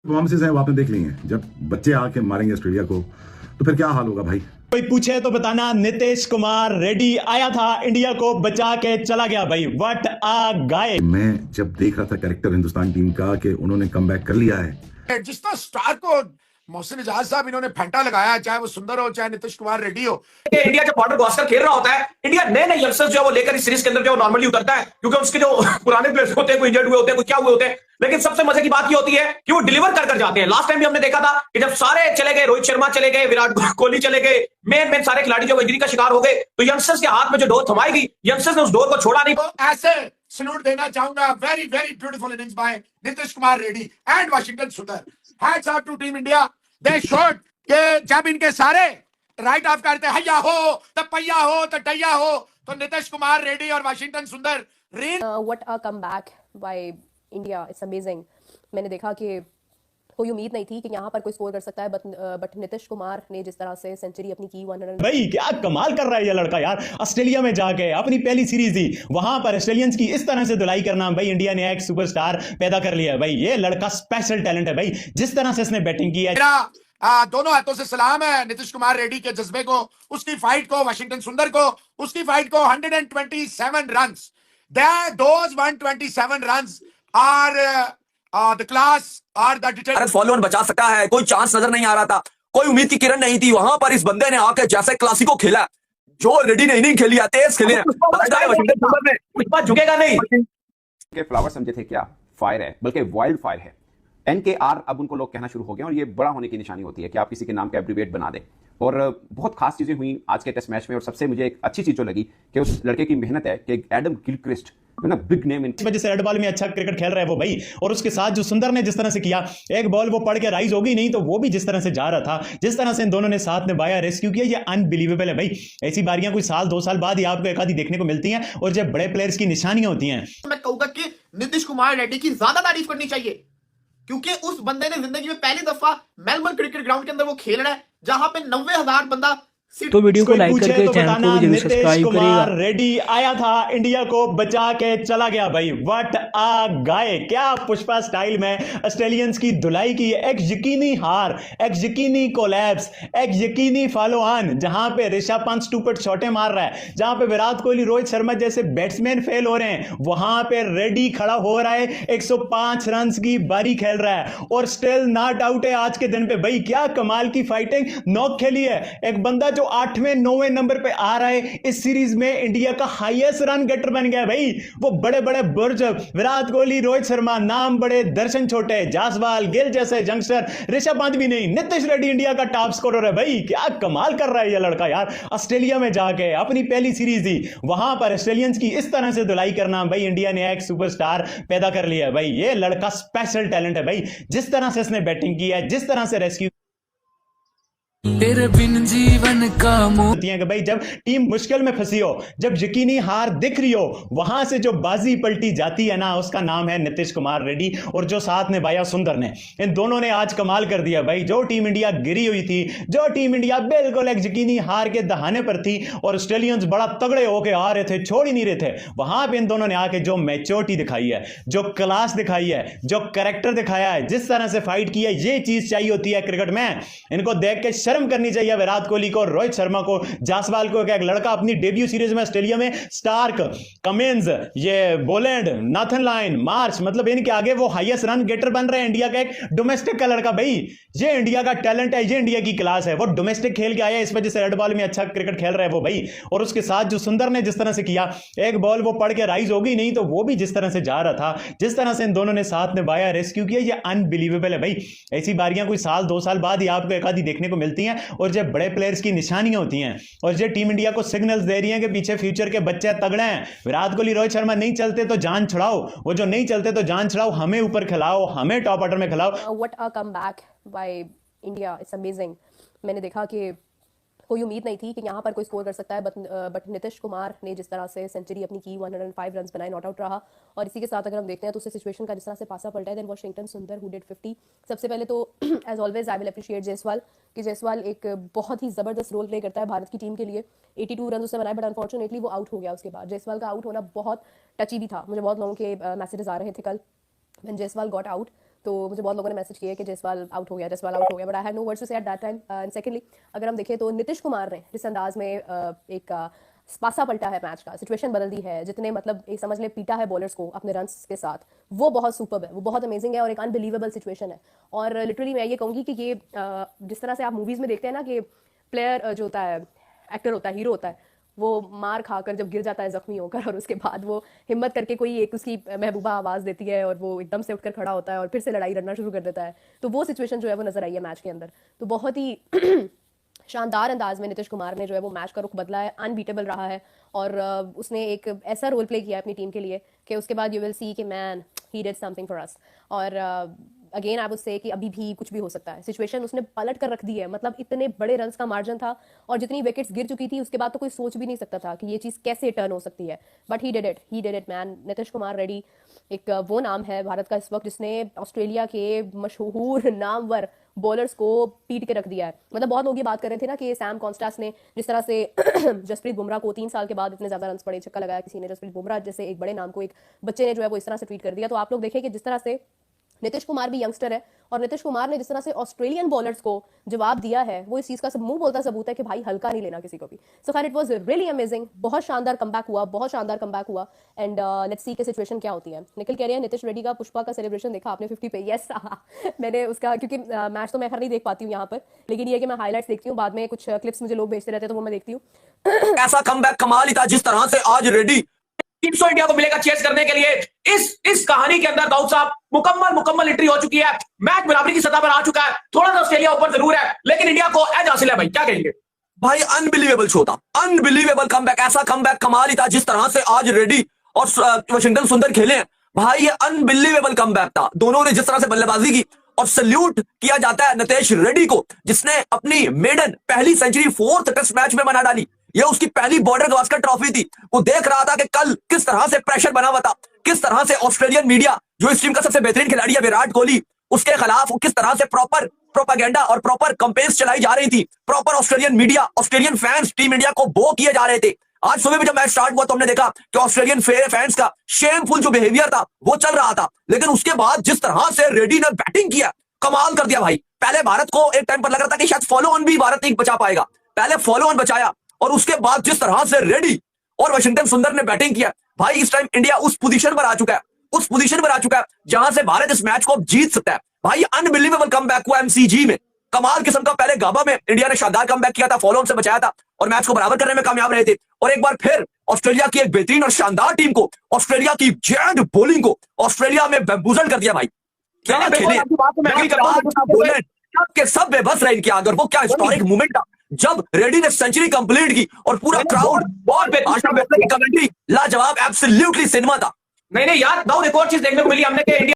Performances हैं वो आपने देख ली हैं। जब बच्चे आके मारेंगे ऑस्ट्रेलिया को तो फिर क्या हाल होगा भाई। कोई पूछे तो बताना, नीतीश कुमार रेड्डी आया था, इंडिया को बचा के चला गया भाई। व्हाट अ गाय। मैं जब देख रहा था कैरेक्टर हिंदुस्तान टीम का कि उन्होंने कमबैक कर लिया है, जिस तरह स्टार को मोहसिन इजाज साहब इन्होंने फेंटा लगाया, चाहे वो सुंदर हो चाहे नीतीश कुमार रेड्डी हो। इंडिया जब बॉर्डर क्रॉस कर खेल रहा होता है, इंडिया नए नए यंगस्टर्स जो वो लेकर इस सीरीज के अंदर जो नॉर्मली उतरता है, क्योंकि उसके जो पुराने प्लेयर्स होते हैं, कोई इंजर्ड हुए होते हैं, कोई क्या हुए होते हैं। लेकिन सबसे मजे की बात ये होती है कि वो डिलीवर कर जाते हैं। लास्ट टाइम भी हमने देखा था कि जब सारे चले गए, रोहित शर्मा चले गए, विराट कोहली चले गए, मेन सारे खिलाड़ी जो इंजरी का शिकार हो गए, तो यंगस्टर्स के हाथ में जो डोर थमाई गई, यंगस्टर्स ने उस डोर को छोड़ा नहीं। तो ऐसे सैल्यूट देना चाहूंगा, very very beautiful innings by Nitish Kumar Reddy and Washington Sundar. Hats off to team India. They showed कि जब इनके सारे राइट ऑफ करते हैं, हैया हो तो पैया हो तो टैया हो, तो नीतीश कुमार रेड्डी और वाशिंगटन सुंदर what a comeback by India, it's amazing. मैंने देखा कि कोई उम्मीद नहीं थी कि यहाँ पर कोई स्कोर कर सकता है, बट नीतीश कुमार ने जिस तरह से सेंचुरी अपनी की 100। भाई क्या कमाल कर रहा है ये लड़का यार। ऑस्ट्रेलिया में जाके अपनी पहली सीरीज दी, वहां पर ऑस्ट्रेलियंस की इस तरह से धुलाई करना, भाई इंडिया ने एक सुपरस्टार पैदा कर लिया है। भाई ये लड़का स्पेशल टैलेंट है भाई, जिस तरह से इसने बैटिंग की है। मेरा दोनों हाथों से सलाम है नीतीश कुमार रेड्डी के जज्बे को, उसकी फाइट को, वाशिंगटन सुंदर को, उसकी फाइट को। 127 runs, those 127 runs are the class, are the Bharat follow on बचा सका है, कोई चांस नजर नहीं आ रहा था, कोई उम्मीद की किरण नहीं थी। वहां पर इस बंदे ने आकर जैसे क्लासिको खेला, जो रेडी ने इनिंग खेली है, तेज खेले हैं, पुष्पा झुकेगा नहीं। के फ्लावर समझे थे क्या, फायर है, बल्कि वाइल्ड फायर है। NKR अब उनको लोग कहना शुरू हो गए, और ये बड़ा होने की निशानी होती है कि आप किसी के नाम का एब्रीविएट बना दें। और बहुत खास चीजें हुई आज के टेस्ट मैच में, और सबसे मुझे एक अच्छी चीज जो लगी कि उस लड़के की मेहनत है कि एडम गिलक्रिस्ट ना, बिग नेम, इस वजह से रेड बॉल में अच्छा क्रिकेट खेल रहा है वो भाई। और उसके साथ जो सुंदर ने जिस तरह से किया, एक बॉल वो पड़ के राइज होगी नहीं, तो वो भी जिस तरह से जा रहा था, जिस तरह से इन दोनों ने साथ निभाया, रेस्क्यू किया, ये अनबिलीवेबल है भाई। ऐसी बारियां कोई साल 2 साल बाद ही आपको एक आधी देखने को मिलती हैं, और जब बड़े प्लेयर्स की निशानियां होती हैं। मैं कहूंगा कि नीतीश कुमार रेड्डी की ज्यादा तारीफ करनी चाहिए, क्योंकि उस बंदे ने जिंदगी में पहली दफा मेलबर्न क्रिकेट ग्राउंड के अंदर वो खेल रहा है, जहां पे 90,000 बंदा। तो वीडियो को लाइक करके चैनल को भी जरूर सब्सक्राइब करिएगा। रेड्डी आया था, इंडिया को बचा के चला गया भाई। व्हाट अ गाय। क्या पुष्पा स्टाइल में ऑस्ट्रेलियंस की धुलाई की, एक यकीनी हार, एक यकीनी कोलैप्स, एक यकीनी फॉलो ऑन, जहां पे ऋषभ पंत स्टूपिड शॉटे मार रहा है, जहां पे विराट कोहली, रोहित शर्मा जैसे बैट्समैन फेल हो रहे हैं, वहां पे रेड्डी खड़ा हो रहा है, 105 रन की बारी खेल रहा है, और स्टिल नॉट आउट है आज के दिन पे। भाई क्या कमाल की फाइटिंग, नॉक खेली है। एक बंदा जो 8वें 9वें नंबर पे आ रहा है इस सीरीज में, इंडिया का हाईएस्ट रन गेटर बन गया भाई। वो बड़े बड़े बुर्ज, विराट कोहली, रोहित शर्मा, नाम बड़े दर्शन छोटे, जासवाल, गिल जैसे यंगस्टर, ऋषभ पंत भी नहीं, नीतीश रेड्डी इंडिया का टॉप स्कोरर है भाई। क्या कमाल कर रहा है ये लड़का यार। ऑस्ट्रेलिया में जाके अपनी पहली सीरीज दी, वहां पर ऑस्ट्रेलियंस की इस तरह से धुलाई करना, भाई इंडिया ने एक सुपरस्टार पैदा कर लिया है भाई। ये लड़का स्पेशल टैलेंट है भाई, जिस तरह से इसने बैटिंग की है, जिस तरह से रेस्क्यू तेरे बिन जीवन का होती है कि भाई जब टीम मुश्किल में फंसी हो, जब यकीनी हार दिख रही हो, वहां से जो बाजी पलटी जाती है ना, उसका नाम है नीतीश कुमार रेड्डी, और जो साथ निभाया सुंदर ने। इन दोनों ने आज कमाल कर दिया भाई। जो टीम इंडिया गिरी हुई थी, जो टीम इंडिया बिल्कुल एक यकीनी हार के दहाने पर थी, और ऑस्ट्रेलियंस बड़ा तगड़े होके आ रहे थे, छोड़ ही नहीं रहे थे, वहां पे इन दोनों ने आके जो मैच्योरिटी दिखाई है, जो क्लास दिखाई है, जो कैरेक्टर दिखाया है, जिस तरह से फाइट की है, ये चीज चाहिए होती है क्रिकेट में। इनको देख के शर्म करनी चाहिए विराट कोहली को, रोहित शर्मा को, जासवाल को। एक लड़का अपनी डेब्यू सीरीज में ऑस्ट्रेलिया में, स्टार्क, कमिंस, ये बोलैंड, नाथन लाइन, मार्च, मतलब इनके आगे वो हाईएस्ट रन गेटर बन रहे हैं इंडिया का, एक डोमेस्टिक का लड़का भाई। ये इंडिया का टैलेंट है, ये इंडिया की क्लास है। वो डोमेस्टिक खेल के आया, इस वजह से रेड बॉल में अच्छा क्रिकेट खेल रहा है वो भाई। और उसके साथ जो सुंदर ने जिस तरह से किया, एक बॉल वो पड़ के राइज होगी नहीं, तो वो भी जिस तरह से जा रहा था, जिस तरह से इन दोनों ने साथ निभाया, रेस्क्यू किया, ये अनबिलीवेबल है भाई। ऐसी बारियां कोई साल 2 साल बाद ही आपको एक आधी देखने को मिलती हैं, और जब बड़े प्लेयर्स की निशानियां होती हैं, और जो टीम इंडिया को सिग्नल्स दे रही हैं कि पीछे फ्यूचर के बच्चे तगड़े हैं। विराट कोहली, रोहित शर्मा नहीं चलते तो जान छुड़ाओ, वो जो नहीं चलते तो जान छुड़ाओ, हमें ऊपर खिलाओ, हमें टॉप ऑर्डर में खिलाओ। What a comeback by India, it's amazing. मैंने देखा कि कोई उम्मीद नहीं थी कि यहाँ पर कोई स्कोर कर सकता है, बट नीतीश कुमार ने जिस तरह से सेंचुरी अपनी की, 105 रन बनाए, नॉट आउट रहा। और इसी के साथ अगर हम देखते हैं तो उससे सिचुएशन का जिस तरह से पासा पलटा है, then Washington Sundar who did 50। सबसे पहले तो as always I will appreciate Jaiswal, कि जायसवाल एक बहुत ही ज़बरदस्त रोल प्ले करता है भारत की टीम के लिए। 82 रन उसने बनाए, बट अनफॉर्चुनेटली वो आउट हो गया उसके बाद। जायसवाल का आउट होना बहुत टची भी था, मुझे बहुत लोगों के मैसेजेस आ रहे थे कल व्हेन जायसवाल गॉट आउट। तो मुझे बहुत लोगों ने मैसेज किया कि जयसवाल आउट हो गया, but I had no words to say at that time. And secondly अगर हम देखें तो नीतीश कुमार ने जिस अंदाज में एक पासा पलटा है मैच का, सिचुएशन बदल दी है, जितने मतलब एक समझ ले पीटा है बॉलर्स को अपने रन्स के साथ, वो बहुत सुपर्ब है, वो बहुत अमेजिंग है और एक अनबिलीवेबल सिचुएशन है। और लिटरली मैं ये कहूँगी कि ये जिस तरह से आप मूवीज़ में देखते हैं ना कि प्लेयर जो होता है, एक्टर होता है, हीरो होता है, वो मार खाकर जब गिर जाता है जख्मी होकर और उसके बाद वो हिम्मत करके कोई एक उसकी महबूबा आवाज़ देती है और वो एकदम से उठकर खड़ा होता है और फिर से लड़ाई लड़ना शुरू कर देता है, तो वो सिचुएशन जो है वो नजर आई है मैच के अंदर। तो बहुत ही शानदार अंदाज में नीतीश कुमार ने जो है वो मैच का रुख बदला है, अनबीटेबल रहा है और उसने एक ऐसा रोल प्ले किया है अपनी टीम के लिए कि उसके बाद यू विल सी कि man he did something for us. और अगेन आई वुड से कि अभी भी कुछ भी हो सकता है, सिचुएशन उसने पलट कर रख दी है। मतलब इतने बड़े रन्स का मार्जिन था और जितनी विकेट्स गिर चुकी थी उसके बाद तो कोई सोच भी नहीं सकता था कि ये चीज़ कैसे टर्न हो सकती है, but he did it man. Nitish Kumar Reddy एक वो नाम है भारत का इस वक्त जिसने ऑस्ट्रेलिया के मशहूर नामवर बॉलर्स को पीट के रख दिया है। मतलब बहुत लोग ये बात कर रहे थे ना कि सैम कॉन्स्टास ने जिस तरह से जसप्रीत बुमराह को 3 साल के बाद इतने ज्यादा रन्स पड़े, छक्का लगाया किसी ने, जसप्रीत बुमराह जैसे एक बड़े नाम को एक बच्चे ने जो है वो इस तरह से ट्वीट कर दिया। तो आप लोग देखें कि जिस तरह से नीतीश कुमार भी यंगस्टर है और नीतीश कुमार ने जिस तरह से ऑस्ट्रेलियन बॉलर्स को जवाब दिया है, वो इस चीज का सब मुंह बोलता सबूत है कि भाई हल्का नहीं लेना किसी को भी। सो खैर इट वाज रियली अमेजिंग, बहुत शानदार कमबैक हुआ एंड लेट्स सी के सिचुएशन क्या होती है। निखिल कह रहे हैं नीतीश रेड्डी का पुष्पा का सेलिब्रेशन देखा आपने 50 पे? यस मैंने उसका, क्योंकि मैच तो मैं खैर नहीं देख पाती हूँ यहाँ पर, लेकिन ये कि मैं हाईलाइट्स देखती हूँ, बाद में कुछ क्लिप्स मुझे लोग भेजते रहते हैं तो वो मैं देखती हूँ। ऐसा कमबैक कमाल ही था जिस तरह से आज रेडी टीम सो इंडिया को मिलेगा चेस करने के लिए। इस कहानी के अंदर दाऊद साहब मुकम्मल एंट्री हो चुकी है, मैच बराबरी की सतह पर आ चुका है, थोड़ा सा ऑस्ट्रेलिया ऊपर जरूर है लेकिन इंडिया को एज हासिल है। भाई क्या कहेंगे? भाई अनबिलीवेबल शो था, अनबिलीवेबल कमबैक, ऐसा कमबैक कमाल ही था जिस तरह से आज रेडी और वाशिंगटन सुंदर खेले हैं। भाई ये अनबिलीवेबल कमबैक था, दोनों ने जिस तरह से बल्लेबाजी की और सल्यूट किया जाता है नीतीश रेड्डी को जिसने अपनी मेडन पहली सेंचुरी 4th टेस्ट मैच में बना डाली। ये उसकी पहली बॉर्डर गवास्कर ट्रॉफी थी। वो देख रहा था कि कल किस तरह से प्रेशर बना हुआ था, किस तरह से ऑस्ट्रेलियन मीडिया जो इस टीम का सबसे बेहतरीन खिलाड़ी है विराट कोहली, उसके खिलाफ किस तरह से प्रॉपर प्रोपागेंडा और प्रॉपर कैंपेन्स चलाई जा रही थी। Proper Australian media, Australian fans team India को बो किए जा रहे थे। आज सुबह भी जब मैच स्टार्ट हुआ तो हमने देखा कि ऑस्ट्रेलियन फैंस का शेमफुल जो बिहेवियर था वो चल रहा था, लेकिन उसके बाद जिस तरह से रेड्डी ने बैटिंग किया, कमाल कर दिया भाई। पहले भारत को एक टाइम पर लग रहा था कि शायद फॉलो ऑन भी भारत नहीं बचा पाएगा, पहले फॉलो ऑन बचाया और उसके बाद जिस तरह से रेड्डी और वाशिंगटन सुंदर ने बैटिंग किया, भाई इस टाइम इंडिया उस पोजीशन पर आ चुका है, जहां से भारत इस मैच को जीत सकता है। भाई अनबिलीवेबल कमबैक हुआ एमसीजी में, कमाल किस्म का। पहले गाबा में इंडिया ने शानदार कमबैक किया था, फॉलो ऑन से बचाया था और मैच को बराबर करने में कामयाब रहे थे। और एक बार फिर ऑस्ट्रेलिया की एक बेहतरीन और शानदार टीम को, ऑस्ट्रेलिया की जेंट बॉलिंग को ऑस्ट्रेलिया में बैम्बूजल कर दिया। भाई क्या खेले, सब बेबस रहे इनके आगे। और वो क्या हिस्टोरिक मूवमेंट था जब रेड्डी ने सेंचुरी कंप्लीट की और पूरा क्राउड कमेंट्री लाजवाब, एब्सोल्युटली सिनेमा था। नहीं यार दाऊद, एक और चीज देखने को मिली हमने कि इंडिया